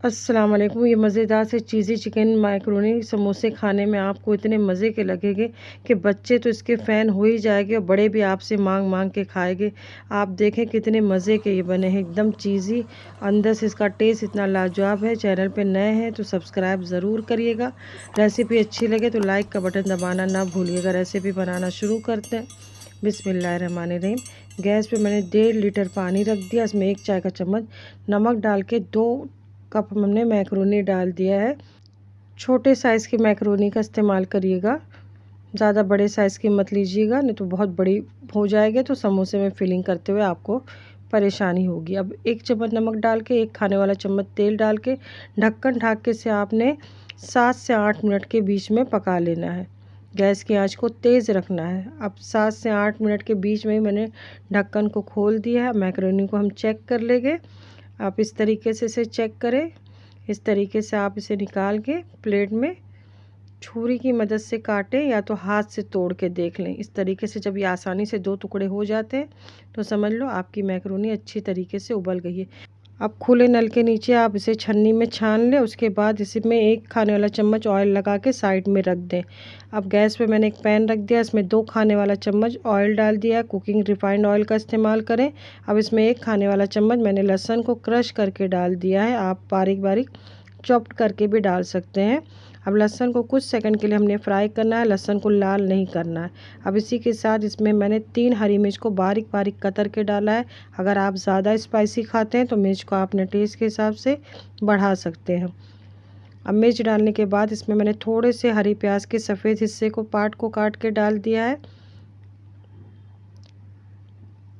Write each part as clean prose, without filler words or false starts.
अस्सलाम वालेकुम। ये मज़ेदार से चीज़ी चिकन मैकरोनी समोसे खाने में आपको इतने मज़े के लगेंगे कि बच्चे तो इसके फ़ैन हो ही जाएंगे और बड़े भी आपसे मांग मांग के खाएंगे। आप देखें कितने मज़े के ये बने हैं, एकदम चीज़ी, अंदर से इसका टेस्ट इतना लाजवाब है। चैनल पे नए हैं तो सब्सक्राइब ज़रूर करिएगा। रेसिपी अच्छी लगे तो लाइक का बटन दबाना ना भूलिएगा। रेसिपी बनाना शुरू करते हैं। बिस्मिल्लाहिर्रहमानिर्रहीम। गैस पे मैंने 1.5 लीटर पानी रख दिया। इसमें 1 चाय का चम्मच नमक डाल के 2 कप हमने मैक्रोनी डाल दिया है। छोटे साइज़ की मैक्रोनी का इस्तेमाल करिएगा, ज़्यादा बड़े साइज़ की मत लीजिएगा, नहीं तो बहुत बड़ी हो जाएगी तो समोसे में फिलिंग करते हुए आपको परेशानी होगी। अब 1 चम्मच नमक डाल के 1 खाने वाला चम्मच तेल डाल के ढक्कन ढाक के से आपने 7 से 8 मिनट के बीच में पका लेना है। गैस की आंच को तेज़ रखना है। अब 7 से 8 मिनट के बीच में ही मैंने ढक्कन को खोल दिया है। मैक्रोनी को हम चेक कर लेंगे। आप इस तरीके से इसे चेक करें। इस तरीके से आप इसे निकाल के प्लेट में छुरी की मदद से काटें या तो हाथ से तोड़ के देख लें। इस तरीके से जब ये आसानी से 2 टुकड़े हो जाते हैं तो समझ लो आपकी मैक्रोनी अच्छी तरीके से उबल गई है। अब खुले नल के नीचे आप इसे छन्नी में छान लें। उसके बाद इसमें 1 खाने वाला चम्मच ऑयल लगा के साइड में रख दें। अब गैस पे मैंने एक पैन रख दिया, इसमें 2 खाने वाला चम्मच ऑयल डाल दिया। कुकिंग रिफाइंड ऑयल का इस्तेमाल करें। अब इसमें 1 खाने वाला चम्मच मैंने लहसुन को क्रश करके डाल दिया है। आप बारीक बारीक चॉप्ड करके भी डाल सकते हैं। अब लहसुन को कुछ सेकंड के लिए हमने फ्राई करना है, लहसुन को लाल नहीं करना है। अब इसी के साथ इसमें मैंने 3 हरी मिर्च को बारीक बारीक कतर के डाला है। अगर आप ज़्यादा स्पाइसी खाते हैं तो मिर्च को अपने टेस्ट के हिसाब से बढ़ा सकते हैं। अब मिर्च डालने के बाद इसमें मैंने थोड़े से हरी प्याज के सफ़ेद हिस्से को काट के डाल दिया है।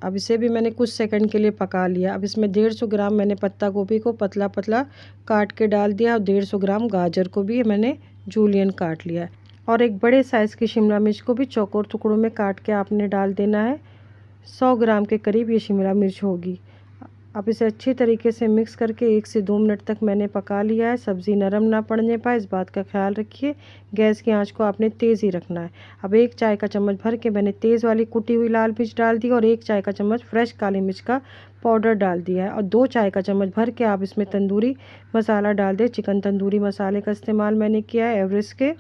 अब इसे भी मैंने कुछ सेकंड के लिए पका लिया। अब इसमें 150 ग्राम मैंने पत्ता गोभी को पतला पतला काट के डाल दिया और 150 ग्राम गाजर को भी मैंने जूलियन काट लिया है। और एक बड़े साइज़ की शिमला मिर्च को भी चौकोर टुकड़ों में काट के आपने डाल देना है। 100 ग्राम के करीब ये शिमला मिर्च होगी। अब इसे अच्छी तरीके से मिक्स करके 1 से 2 मिनट तक मैंने पका लिया है। सब्ज़ी नरम ना पड़ने पाए इस बात का ख्याल रखिए। गैस की आंच को आपने तेज़ ही रखना है। अब 1 चाय का चम्मच भर के मैंने तेज़ वाली कुटी हुई लाल मिर्च डाल दी और 1 चाय का चम्मच फ्रेश काली मिर्च का पाउडर डाल दिया है। और 2 चाय का चम्मच भर के आप इसमें तंदूरी मसाला डाल दें। चिकन तंदूरी मसाले का इस्तेमाल मैंने किया है एवरेस्ट के।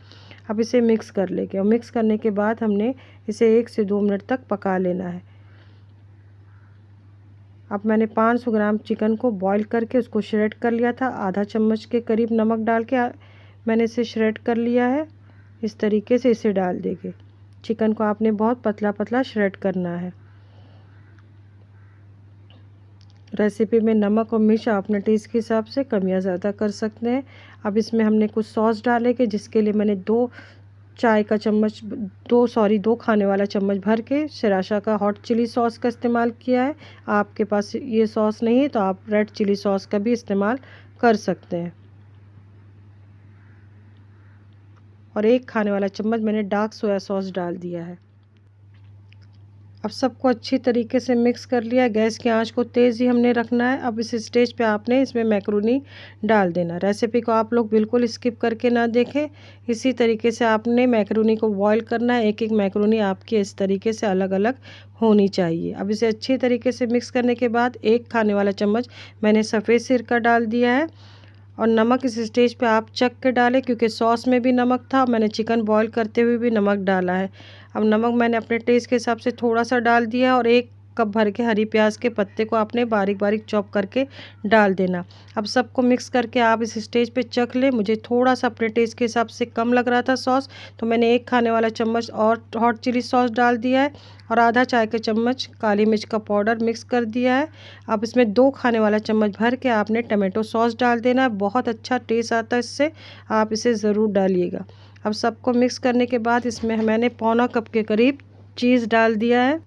अब इसे मिक्स कर लेंगे और मिक्स करने के बाद हमने इसे 1 से 2 मिनट तक पका लेना है। अब मैंने 500 ग्राम चिकन को बॉईल करके उसको श्रेड कर लिया था। आधा चम्मच के करीब नमक डाल के मैंने इसे श्रेड कर लिया है। इस तरीके से इसे डाल देंगे। चिकन को आपने बहुत पतला पतला श्रेड करना है। रेसिपी में नमक और मिर्च अपने टेस्ट के हिसाब से कम या ज़्यादा कर सकते हैं। अब इसमें हमने कुछ सॉस डालेंगे, जिसके लिए मैंने 2 खाने वाला चम्मच भर के सराशा का हॉट चिली सॉस का इस्तेमाल किया है। आपके पास ये सॉस नहीं है तो आप रेड चिली सॉस का भी इस्तेमाल कर सकते हैं। और 1 खाने वाला चम्मच मैंने डार्क सोया सॉस डाल दिया है। अब सबको अच्छी तरीके से मिक्स कर लिया। गैस की आंच को तेज़ ही हमने रखना है। अब इस स्टेज पे आपने इसमें मैक्रोनी डाल देना। रेसिपी को आप लोग बिल्कुल स्किप करके ना देखें। इसी तरीके से आपने मैक्रोनी को बॉईल करना है। एक एक मैक्रोनी आपकी इस तरीके से अलग अलग होनी चाहिए। अब इसे अच्छी तरीके से मिक्स करने के बाद 1 खाने वाला चम्मच मैंने सफ़ेद सिरका डाल दिया है। और नमक इस स्टेज पे आप चख के डालें, क्योंकि सॉस में भी नमक था। मैंने चिकन बॉईल करते हुए भी नमक डाला है। अब नमक मैंने अपने टेस्ट के हिसाब से थोड़ा सा डाल दिया और 1 कप भर के हरी प्याज के पत्ते को आपने बारीक बारीक चॉप करके डाल देना। अब सबको मिक्स करके आप इस स्टेज पे चख लें। मुझे थोड़ा सा अपने टेस्ट के हिसाब से कम लग रहा था सॉस, तो मैंने 1 खाने वाला चम्मच और हॉट चिली सॉस डाल दिया है और आधा चाय का चम्मच काली मिर्च का पाउडर मिक्स कर दिया है। अब इसमें 2 खाने वाला चम्मच भर के आपने टमाटो सॉस डाल देना है। बहुत अच्छा टेस्ट आता है इससे, आप इसे ज़रूर डालिएगा। अब सबको मिक्स करने के बाद इसमें मैंने पौना कप के करीब चीज़ डाल दिया है।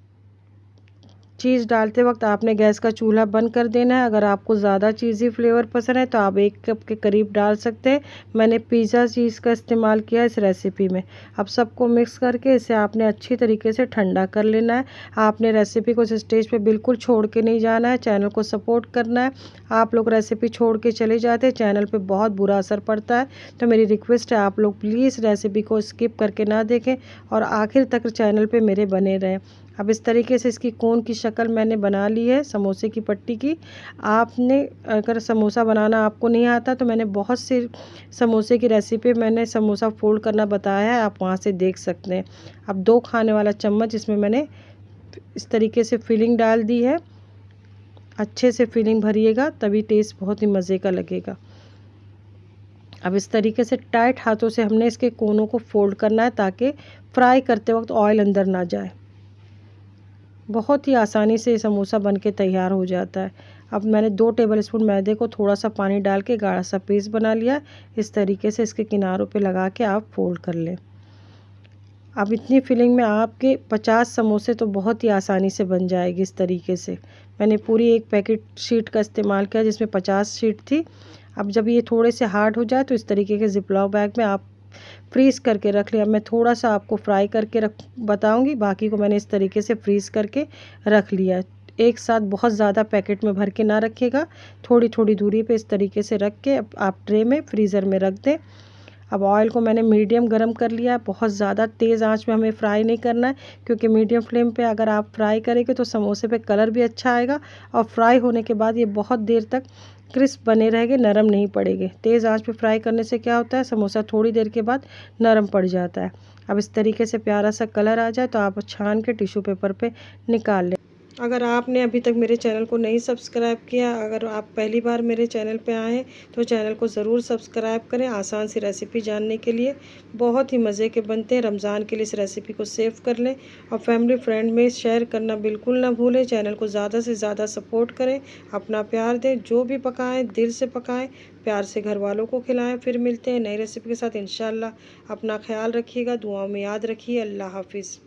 चीज़ डालते वक्त आपने गैस का चूल्हा बंद कर देना है। अगर आपको ज़्यादा चीज़ी फ्लेवर पसंद है तो आप 1 कप के करीब डाल सकते हैं। मैंने पिज़्ज़ा चीज़ का इस्तेमाल किया इस रेसिपी में। अब सबको मिक्स करके इसे आपने अच्छी तरीके से ठंडा कर लेना है। आपने रेसिपी को इस स्टेज पे बिल्कुल छोड़ के नहीं जाना है, चैनल को सपोर्ट करना है। आप लोग रेसिपी छोड़ के चले जाते हैं, चैनल पर बहुत बुरा असर पड़ता है। तो मेरी रिक्वेस्ट है आप लोग प्लीज़ रेसिपी को स्किप करके ना देखें और आखिर तक चैनल पर मेरे बने रहें। अब इस तरीके से इसकी कोन की शक्ल मैंने बना ली है समोसे की पट्टी की। आपने अगर समोसा बनाना आपको नहीं आता तो मैंने बहुत से समोसे की रेसिपी मैंने समोसा फोल्ड करना बताया है, आप वहाँ से देख सकते हैं। अब 2 खाने वाला चम्मच इसमें मैंने इस तरीके से फिलिंग डाल दी है। अच्छे से फिलिंग भरिएगा तभी टेस्ट बहुत ही मज़े का लगेगा। अब इस तरीके से टाइट हाथों से हमने इसके कोनों को फोल्ड करना है ताकि फ्राई करते वक्त ऑयल अंदर ना जाए। बहुत ही आसानी से समोसा बनके तैयार हो जाता है। अब मैंने 2 टेबलस्पून मैदे को थोड़ा सा पानी डाल के गाढ़ा सा पेस्ट बना लिया। इस तरीके से इसके किनारों पे लगा के आप फोल्ड कर लें। अब इतनी फिलिंग में आपके 50 समोसे तो बहुत ही आसानी से बन जाएगी। इस तरीके से मैंने पूरी एक पैकेट शीट का इस्तेमाल किया जिसमें 50 शीट थी। अब जब ये थोड़े से हार्ड हो जाए तो इस तरीके के ज़िपलॉक बैग में आप फ्रीज़ करके रख लिया। मैं थोड़ा सा आपको फ्राई करके बताऊंगी, बाकी को मैंने इस तरीके से फ्रीज़ करके रख लिया। एक साथ बहुत ज़्यादा पैकेट में भर के ना रखिएगा, थोड़ी थोड़ी दूरी पे इस तरीके से रख के आप ट्रे में फ्रीज़र में रख दें। अब ऑयल को मैंने मीडियम गरम कर लिया है। बहुत ज़्यादा तेज़ आंच में हमें फ्राई नहीं करना है, क्योंकि मीडियम फ्लेम पे अगर आप फ्राई करेंगे तो समोसे पे कलर भी अच्छा आएगा और फ्राई होने के बाद ये बहुत देर तक क्रिस्प बने रहेंगे, नरम नहीं पड़ेंगे। तेज़ आंच पे फ्राई करने से क्या होता है, समोसा थोड़ी देर के बाद नरम पड़ जाता है। अब इस तरीके से प्यारा सा कलर आ जाए तो आप छान के टिश्यू पेपर पे निकाल लें। अगर आपने अभी तक मेरे चैनल को नहीं सब्सक्राइब किया, अगर आप पहली बार मेरे चैनल पे आए हैं तो चैनल को ज़रूर सब्सक्राइब करें। आसान सी रेसिपी जानने के लिए बहुत ही मज़े के बनते हैं। रमज़ान के लिए इस रेसिपी को सेव कर लें और फैमिली फ्रेंड में शेयर करना बिल्कुल ना भूलें। चैनल को ज़्यादा से ज़्यादा सपोर्ट करें, अपना प्यार दें। जो भी पकाएँ दिल से पकाएँ, प्यार से घर वालों को खिलाएँ। फिर मिलते हैं नई रेसिपी के साथ इंशाल्लाह। अपना ख्याल रखिएगा, दुआओं में याद रखिए। अल्लाह हाफिज़।